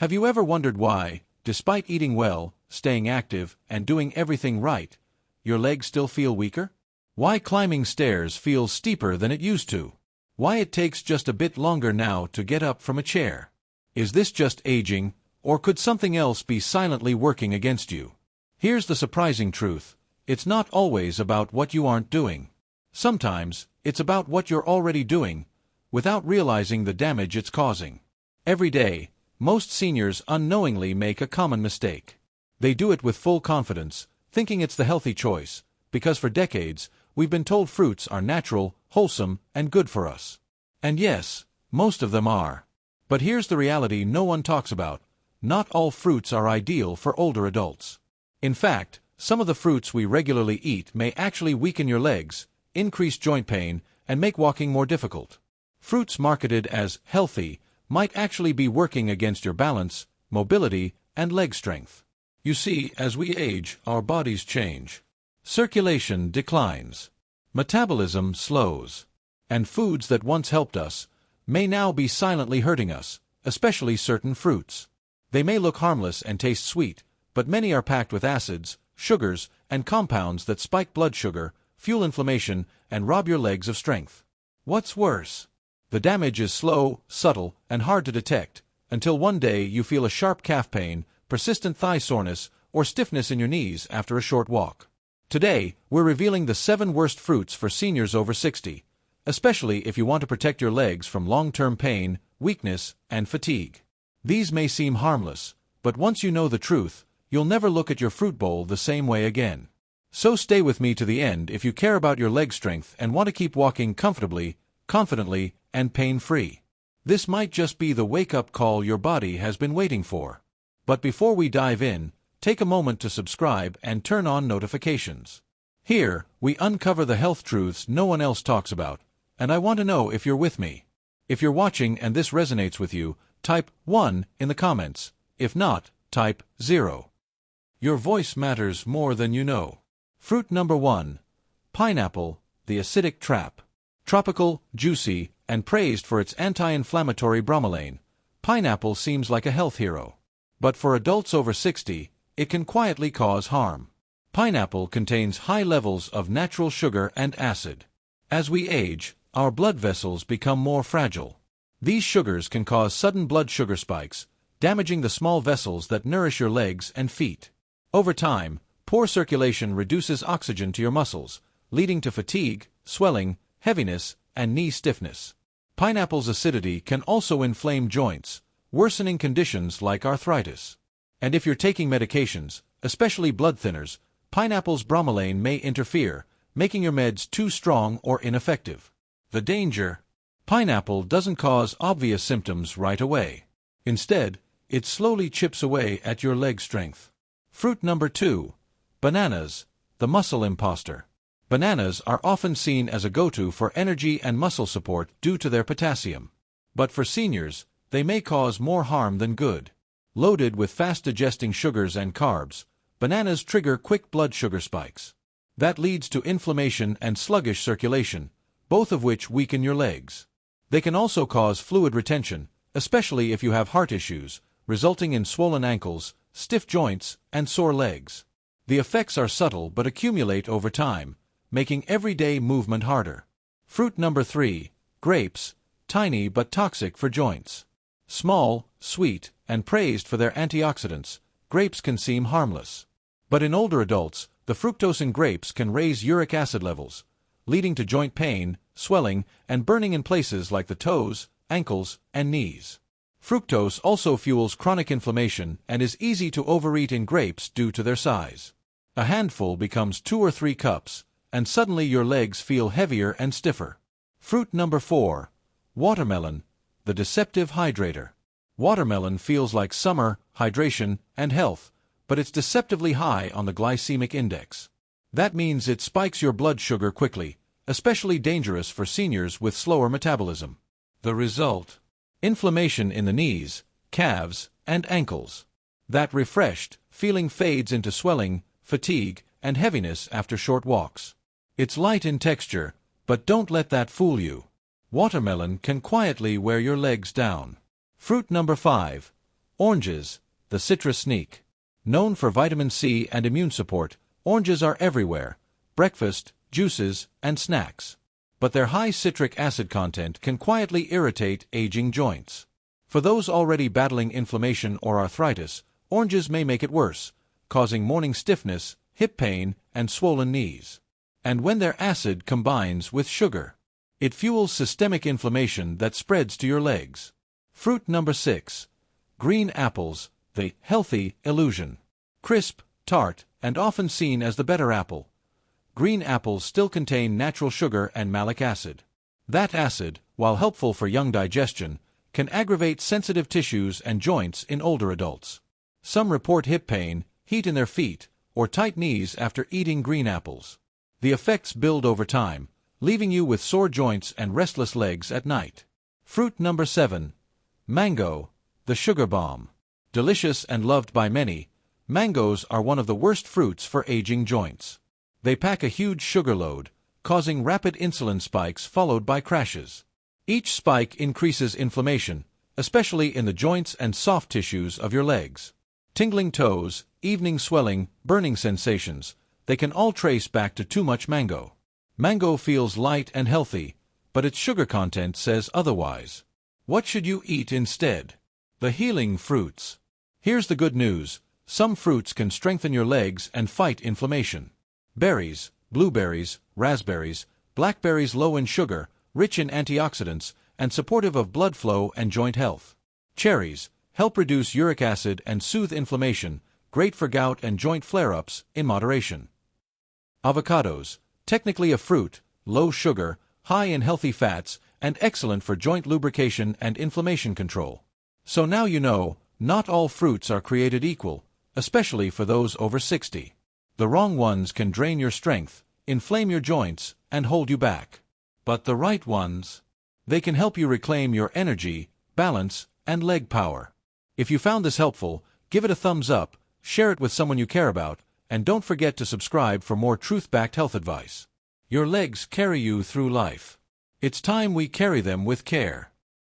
Have you ever wondered why, despite eating well, staying active, and doing everything right, your legs still feel weaker? Why climbing stairs feels steeper than it used to? Why it takes just a bit longer now to get up from a chair? Is this just aging, or could something else be silently working against you? Here's the surprising truth. It's not always about what you aren't doing. Sometimes, it's about what you're already doing, without realizing the damage it's causing. Every day, most seniors unknowingly make a common mistake. They do it with full confidence, thinking it's the healthy choice, because for decades, we've been told fruits are natural, wholesome, and good for us. And yes, most of them are. But here's the reality no one talks about. Not all fruits are ideal for older adults. In fact, some of the fruits we regularly eat may actually weaken your legs, increase joint pain, and make walking more difficult. Fruits marketed as healthy might actually be working against your balance, mobility, and leg strength. You see, as we age, our bodies change. Circulation declines. Metabolism slows. And foods that once helped us may now be silently hurting us, especially certain fruits. They may look harmless and taste sweet, but many are packed with acids, sugars, and compounds that spike blood sugar, fuel inflammation, and rob your legs of strength. What's worse? The damage is slow, subtle, and hard to detect, until one day you feel a sharp calf pain, persistent thigh soreness, or stiffness in your knees after a short walk. Today, we're revealing the 7 worst fruits for seniors over 60, especially if you want to protect your legs from long-term pain, weakness, and fatigue. These may seem harmless, but once you know the truth, you'll never look at your fruit bowl the same way again. So stay with me to the end if you care about your leg strength and want to keep walking comfortably, confidently, and pain-free. This might just be the wake-up call your body has been waiting for. But before we dive in, take a moment to subscribe and turn on notifications. Here, we uncover the health truths no one else talks about, and I want to know if you're with me. If you're watching and this resonates with you, type 1 in the comments. If not, type 0. Your voice matters more than you know. Fruit number 1. Pineapple, the acidic trap. Tropical, juicy, and praised for its anti-inflammatory bromelain, pineapple seems like a health hero. But for adults over 60, it can quietly cause harm. Pineapple contains high levels of natural sugar and acid. As we age, our blood vessels become more fragile. These sugars can cause sudden blood sugar spikes, damaging the small vessels that nourish your legs and feet. Over time, poor circulation reduces oxygen to your muscles, leading to fatigue, swelling, heaviness, and knee stiffness. Pineapple's acidity can also inflame joints, worsening conditions like arthritis. And if you're taking medications, especially blood thinners, pineapple's bromelain may interfere, making your meds too strong or ineffective. The danger: pineapple doesn't cause obvious symptoms right away. Instead, it slowly chips away at your leg strength. Fruit number 2. Bananas, the muscle imposter. Bananas are often seen as a go-to for energy and muscle support due to their potassium. But for seniors, they may cause more harm than good. Loaded with fast-digesting sugars and carbs, bananas trigger quick blood sugar spikes. That leads to inflammation and sluggish circulation, both of which weaken your legs. They can also cause fluid retention, especially if you have heart issues, resulting in swollen ankles, stiff joints, and sore legs. The effects are subtle but accumulate over time, making everyday movement harder. Fruit number 3. Grapes, tiny but toxic for joints. Small, sweet, and praised for their antioxidants, grapes can seem harmless. But in older adults, the fructose in grapes can raise uric acid levels, leading to joint pain, swelling, and burning in places like the toes, ankles, and knees. Fructose also fuels chronic inflammation and is easy to overeat in grapes due to their size. A handful becomes 2 or 3 cups, and suddenly your legs feel heavier and stiffer. Fruit number 4. Watermelon, the deceptive hydrator. Watermelon feels like summer, hydration, and health, but it's deceptively high on the glycemic index. That means it spikes your blood sugar quickly, especially dangerous for seniors with slower metabolism. The result: inflammation in the knees, calves, and ankles. That refreshed feeling fades into swelling, fatigue, and heaviness after short walks. It's light in texture, but don't let that fool you. Watermelon can quietly wear your legs down. Fruit number 5. Oranges, the citrus sneak. Known for vitamin C and immune support, oranges are everywhere: breakfast, juices, and snacks. But their high citric acid content can quietly irritate aging joints. For those already battling inflammation or arthritis, oranges may make it worse, causing morning stiffness, hip pain, and swollen knees. And when their acid combines with sugar, it fuels systemic inflammation that spreads to your legs. Fruit number 6. Green apples, the healthy illusion. Crisp, tart, and often seen as the better apple, green apples still contain natural sugar and malic acid. That acid, while helpful for young digestion, can aggravate sensitive tissues and joints in older adults. Some report hip pain, heat in their feet, or tight knees after eating green apples. The effects build over time, leaving you with sore joints and restless legs at night. Fruit number 7. Mango, the sugar bomb. Delicious and loved by many, mangoes are one of the worst fruits for aging joints. They pack a huge sugar load, causing rapid insulin spikes followed by crashes. Each spike increases inflammation, especially in the joints and soft tissues of your legs. Tingling toes, evening swelling, burning sensations, they can all trace back to too much mango. Mango feels light and healthy, but its sugar content says otherwise. What should you eat instead? The healing fruits. Here's the good news: some fruits can strengthen your legs and fight inflammation. Berries, blueberries, raspberries, blackberries low in sugar, rich in antioxidants, and supportive of blood flow and joint health. Cherries help reduce uric acid and soothe inflammation, great for gout and joint flare-ups in moderation. Avocados, technically a fruit, low sugar, high in healthy fats, and excellent for joint lubrication and inflammation control. So now you know, not all fruits are created equal, especially for those over 60. The wrong ones can drain your strength, inflame your joints, and hold you back. But the right ones, they can help you reclaim your energy, balance, and leg power. If you found this helpful, give it a thumbs up, share it with someone you care about, and don't forget to subscribe for more truth-backed health advice. Your legs carry you through life. It's time we carry them with care.